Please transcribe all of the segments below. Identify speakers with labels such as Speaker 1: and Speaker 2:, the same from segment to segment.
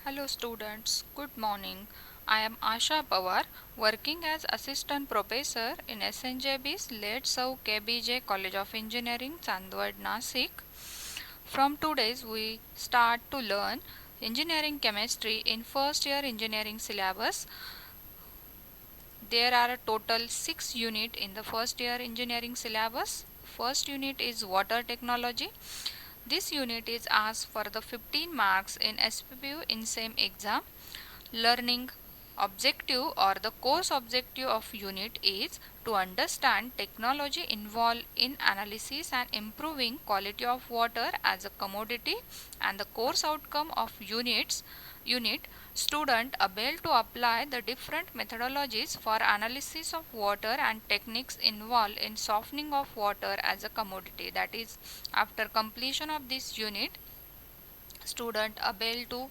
Speaker 1: Hello students, good morning. I am Asha Pawar, working as Assistant Professor in SNJB's Late Sau KBJ College of Engineering, Chandwad, Nasik. From today's we start to learn engineering chemistry in first year engineering syllabus. There are a total 6 units in the first year engineering syllabus. First unit is water technology. This unit is asked for the 15 marks in SPPU in same exam. Learning objective or the course objective of unit is to understand technology involved in analysis and improving quality of water as a commodity, and the course outcome of unit student able to apply the different methodologies for analysis of water and techniques involved in softening of water as a commodity. That is, after completion of this unit, student able to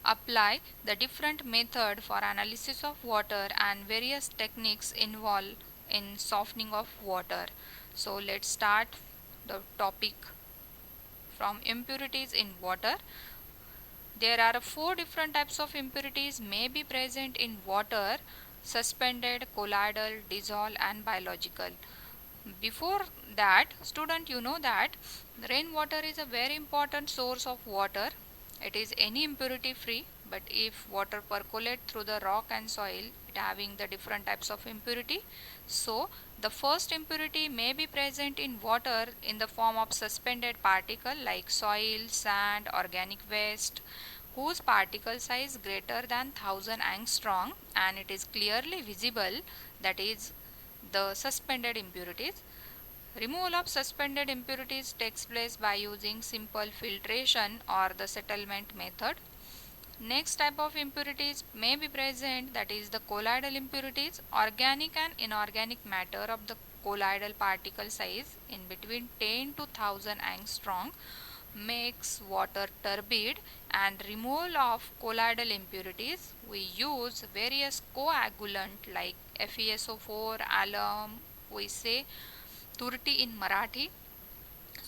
Speaker 1: apply the different method for analysis of water and various techniques involved in softening of water. So let's start the topic from impurities in water. There are four different types of impurities may be present in water: suspended, colloidal, dissolved and biological. Before that, student, you know that rainwater is a very important source of water. It is any impurity free, but if water percolate through the rock and soil, it having the different types of impurity. So the first impurity may be present in water in the form of suspended particle like soil, sand, organic waste, whose particle size greater than 1000 angstrom and it is clearly visible, that is the suspended impurities. Removal of suspended impurities takes place by using simple filtration or the settlement method. Next type of impurities may be present, that is the colloidal impurities. Organic and inorganic matter of the colloidal particle size in between 10 to 1000 angstrom makes water turbid, and removal of colloidal impurities we use various coagulant like FeSO4, alum, we say turti in Marathi,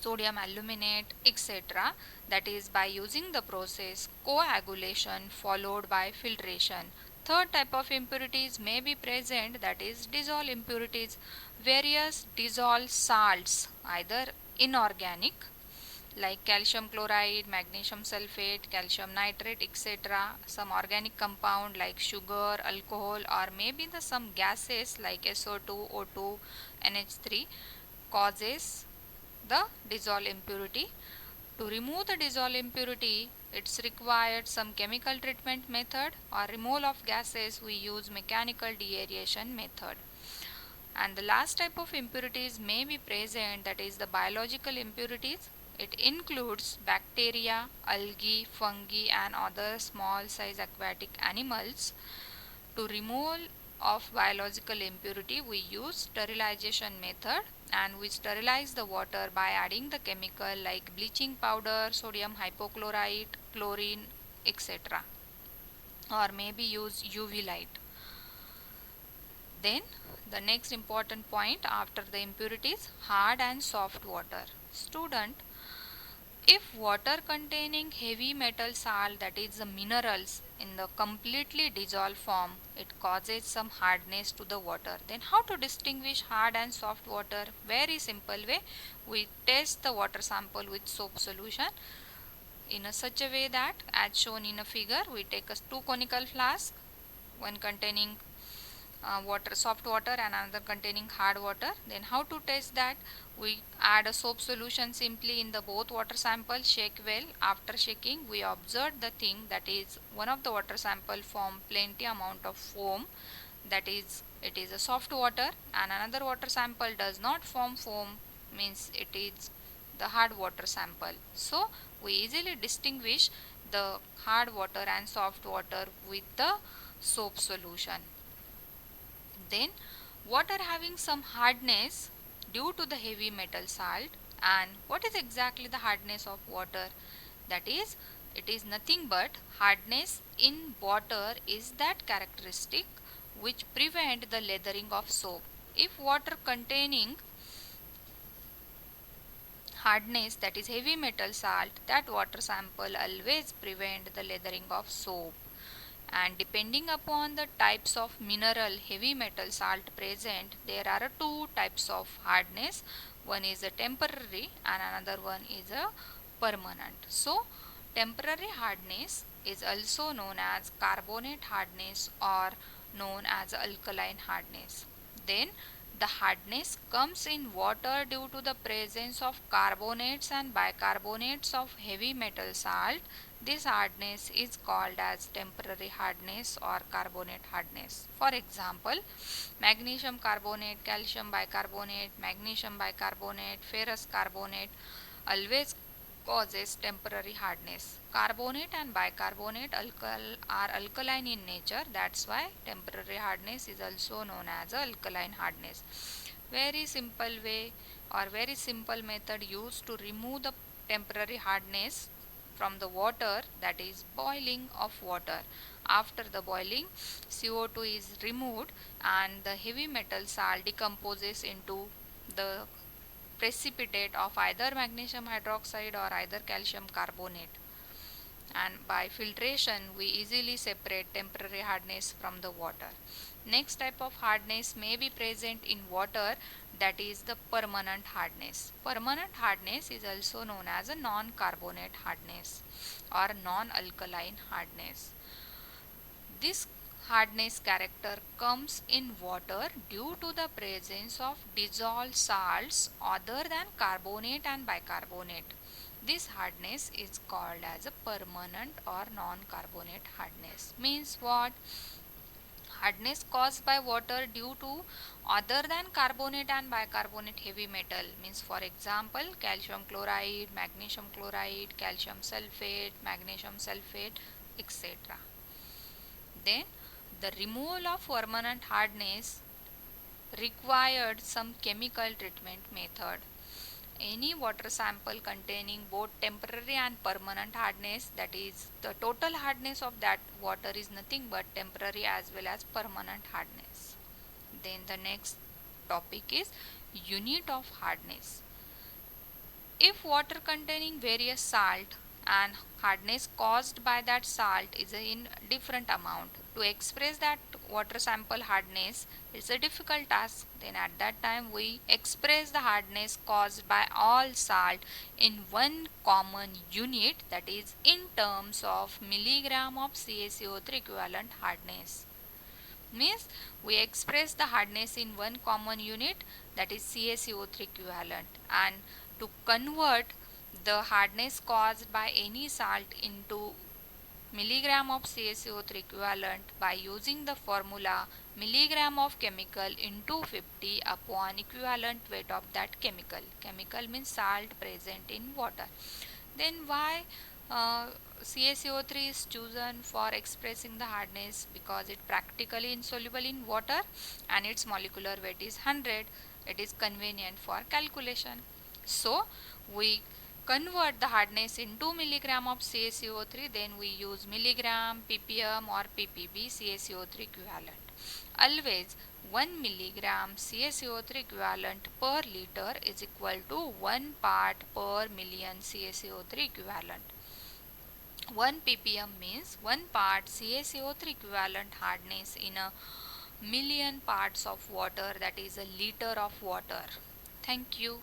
Speaker 1: sodium aluminate, etc. That is by using the process coagulation followed by filtration. Third type of impurities may be present, that is dissolved impurities. Various dissolved salts, either inorganic like calcium chloride, magnesium sulfate, calcium nitrate, etc. Some organic compound like sugar, alcohol, or maybe the some gases like SO2, O2, NH3 causes the dissolved impurity. To remove the dissolved impurity, it's required some chemical treatment method, or removal of gases we use mechanical deaeration method. And the last type of impurities may be present, that is the biological impurities. It includes bacteria, algae, fungi and other small size aquatic animals. To remove of biological impurity, we use sterilization method, and we sterilize the water by adding the chemical like bleaching powder, sodium hypochlorite, chlorine, etc. or maybe use UV light. Then the next important point after the impurities, hard and soft water. Student, if water containing heavy metal salt, that is the minerals, in the completely dissolved form, it causes some hardness to the water. Then how to distinguish hard and soft water? Very simple way. We test the water sample with soap solution in such a way that, as shown in a figure, we take a two conical flask, one containing soft water and another containing hard water. Then how to test that? We add a soap solution simply in the both water sample, shake well. After shaking, we observe the thing, that is one of the water sample form plenty amount of foam, that is it is a soft water, and another water sample does not form foam, means it is the hard water sample. So we easily distinguish the hard water and soft water with the soap solution. Then water having some hardness due to the heavy metal salt. And what is exactly the hardness of water? That is, it is nothing but hardness in water is that characteristic which prevent the leathering of soap. If water containing hardness, that is heavy metal salt, that water sample always prevent the leathering of soap. And depending upon the types of mineral heavy metal salt present, there are two types of hardness. One is a temporary and another one is a permanent. So temporary hardness is also known as carbonate hardness or known as alkaline hardness. Then the hardness comes in water due to the presence of carbonates and bicarbonates of heavy metal salt. This hardness is called as temporary hardness or carbonate hardness. For example, magnesium carbonate, calcium bicarbonate, magnesium bicarbonate, ferrous carbonate always causes temporary hardness. Carbonate and bicarbonate are alkaline in nature. That's why temporary hardness is also known as alkaline hardness. Very simple way or very simple method used to remove the temporary hardness from the water, that is boiling of water. After the boiling, CO2 is removed and the heavy metal salt decomposes into the precipitate of either magnesium hydroxide or either calcium carbonate, and by filtration we easily separate temporary hardness from the water. Next type of hardness may be present in water, that is the permanent hardness. Permanent hardness is also known as a non-carbonate hardness or non-alkaline hardness. This hardness character comes in water due to the presence of dissolved salts other than carbonate and bicarbonate. This hardness is called as a permanent or non-carbonate hardness. Means what? Hardness caused by water due to other than carbonate and bicarbonate heavy metal, means for example calcium chloride, magnesium chloride, calcium sulfate, magnesium sulfate, etc. Then the removal of permanent hardness required some chemical treatment method. Any water sample containing both temporary and permanent hardness, that is the total hardness of that water is nothing but temporary as well as permanent hardness. Then the next topic is unit of hardness. If water containing various salt and hardness caused by that salt is in different amount, to express that water sample hardness is a difficult task, then at that time we express the hardness caused by all salt in one common unit, that is in terms of milligram of CaCO3 equivalent hardness. Means we express the hardness in one common unit, that is CaCO3 equivalent, and to convert the hardness caused by any salt into milligram of CaCO3 equivalent by using the formula milligram of chemical into 50 upon equivalent weight of that chemical. Chemical means salt present in water. Then why CaCO3 is chosen for expressing the hardness? Because it practically insoluble in water and its molecular weight is 100. It is convenient for calculation. So we convert the hardness into milligram of CaCO3, then we use milligram, ppm or ppb CaCO3 equivalent. Always 1 milligram CaCO3 equivalent per liter is equal to 1 part per million CaCO3 equivalent. 1 ppm means 1 part CaCO3 equivalent hardness in a million parts of water, that is a liter of water. Thank you.